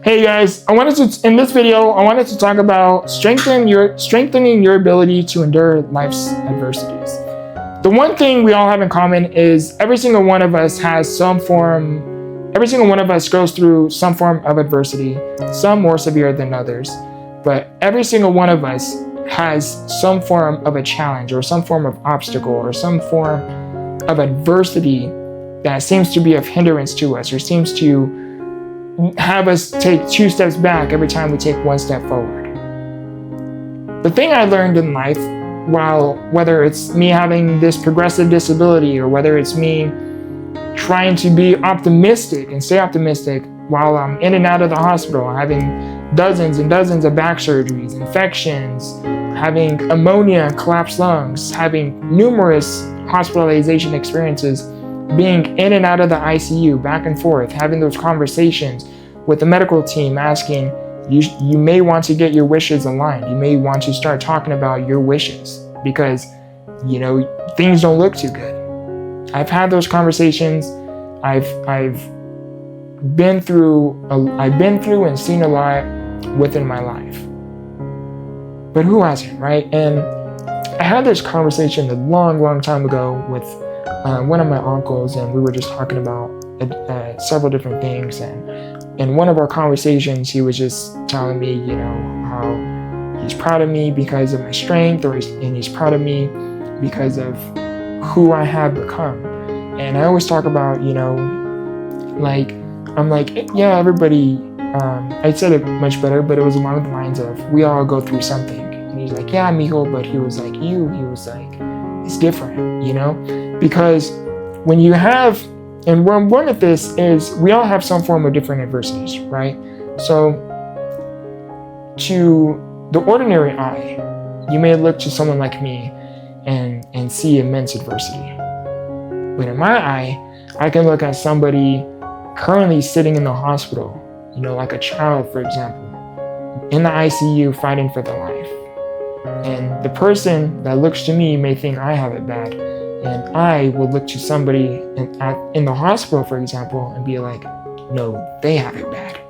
Hey guys, in this video, I wanted to talk about strengthening your ability to endure life's adversities. The one thing we all have in common is every single one of us goes through some form of adversity, some more severe than others, but every single one of us has some form of a challenge or some form of obstacle or some form of adversity that seems to be of hindrance to us or seems to have us take 2 steps back every time we take 1 step forward. The thing I learned in life, whether it's me having this progressive disability or whether it's me trying to be optimistic and stay optimistic while I'm in and out of the hospital, having dozens and dozens of back surgeries, infections, having ammonia, collapsed lungs, having numerous hospitalization experiences, being in and out of the ICU, back and forth, having those conversations with the medical team asking, you may want to get your wishes aligned. You may want to start talking about your wishes because, things don't look too good. I've had those conversations. I've been through and seen a lot within my life. But who hasn't, right? And I had this conversation a long, long time ago with one of my uncles, and we were just talking about several different things. And in one of our conversations, he was just telling me, how he's proud of me because of my strength, and he's proud of me because of who I have become. And I always talk about, everybody. I said it much better, but it was along the lines of we all go through something. And he's like, yeah, mijo, but he was like, he was like, it's different, because when you have, and one of this is we all have some form of different adversities, right? So to the ordinary eye, you may look to someone like me and see immense adversity. But in my eye, I can look at somebody currently sitting in the hospital, like a child, for example, in the ICU fighting for their life. And the person that looks to me may think I have it bad. And I will look to somebody in the hospital, for example, and be like, no, they have it bad.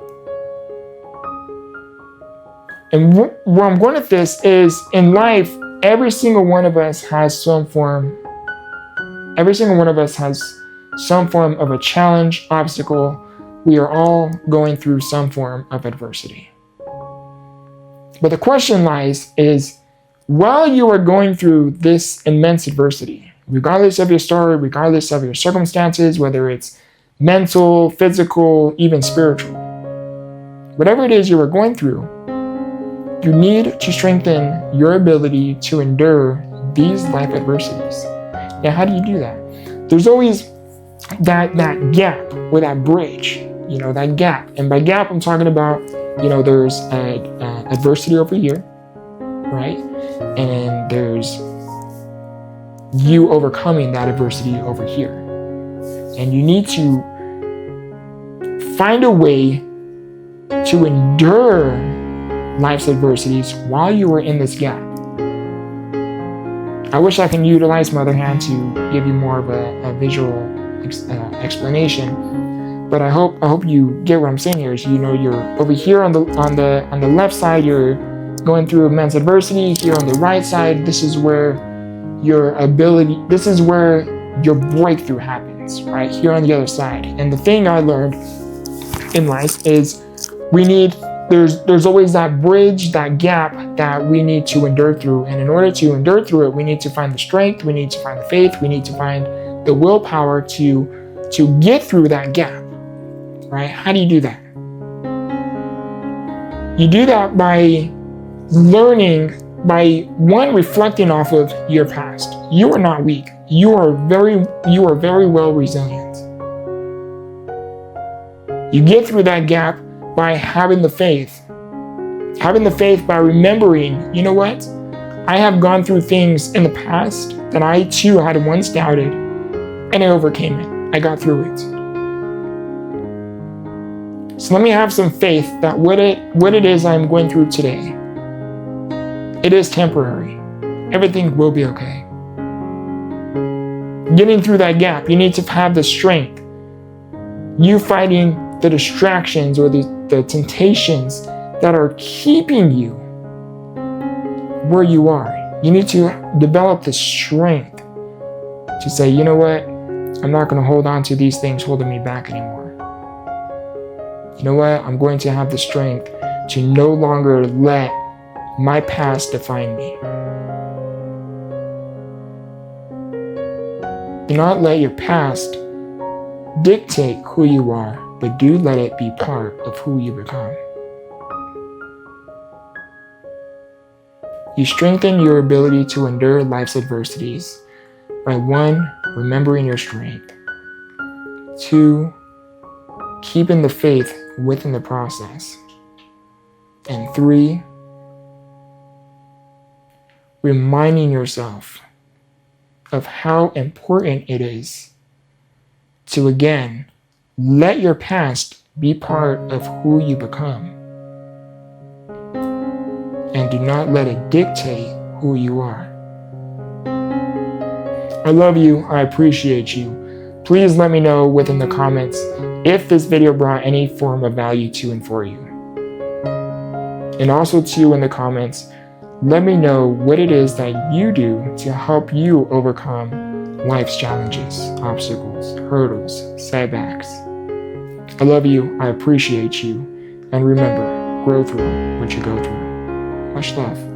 And where I'm going with this is, in life, every single one of us has some form of a challenge, obstacle. We are all going through some form of adversity. But the question lies is, while you are going through this immense adversity, regardless of your story, regardless of your circumstances, whether it's mental, physical, even spiritual, whatever it is you are going through, you need to strengthen your ability to endure these life adversities. Now, how do you do that? There's always that gap or that bridge, that gap. And by gap, I'm talking about, there's adversity over here, right? And there's you overcoming that adversity over here. And you need to find a way to endure life's adversities while you are in this gap. I wish I can utilize my other hand to give you more of a visual explanation, but I hope you get what I'm saying here. Is you're over here on the left side, you're going through immense adversity. Here on the right side, this is where your breakthrough happens, right? Here on the other side. And the thing I learned in life is there's always that bridge, that gap that we need to endure through. And in order to endure through it, we need to find the strength, we need to find the faith, we need to find the willpower to get through that gap, right? How do you do that? You do that by learning, by reflecting off of your past. You are not weak. You are very well resilient. You get through that gap by having the faith. Having the faith by remembering, you know what? I have gone through things in the past that I too had once doubted, and I overcame it. I got through it. So let me have some faith that what it is I'm going through today, it is temporary. Everything will be okay. Getting through that gap, you need to have the strength. You fighting the distractions or the the temptations that are keeping you where you are. You need to develop the strength to say, you know what? I'm not going to hold on to these things holding me back anymore. You know what? I'm going to have the strength to no longer let my past define me. Do not let your past dictate who you are, but do let it be part of who you become. You strengthen your ability to endure life's adversities by 1, remembering your strength, 2, keeping the faith within the process, and 3, reminding yourself of how important it is to, again, let your past be part of who you become. And do not let it dictate who you are. I love you. I appreciate you. Please let me know within the comments if this video brought any form of value to and for you. And also too, in the comments, let me know what it is that you do to help you overcome life's challenges, obstacles, hurdles, setbacks. I love you. I appreciate you. And remember, grow through what you go through. Much love.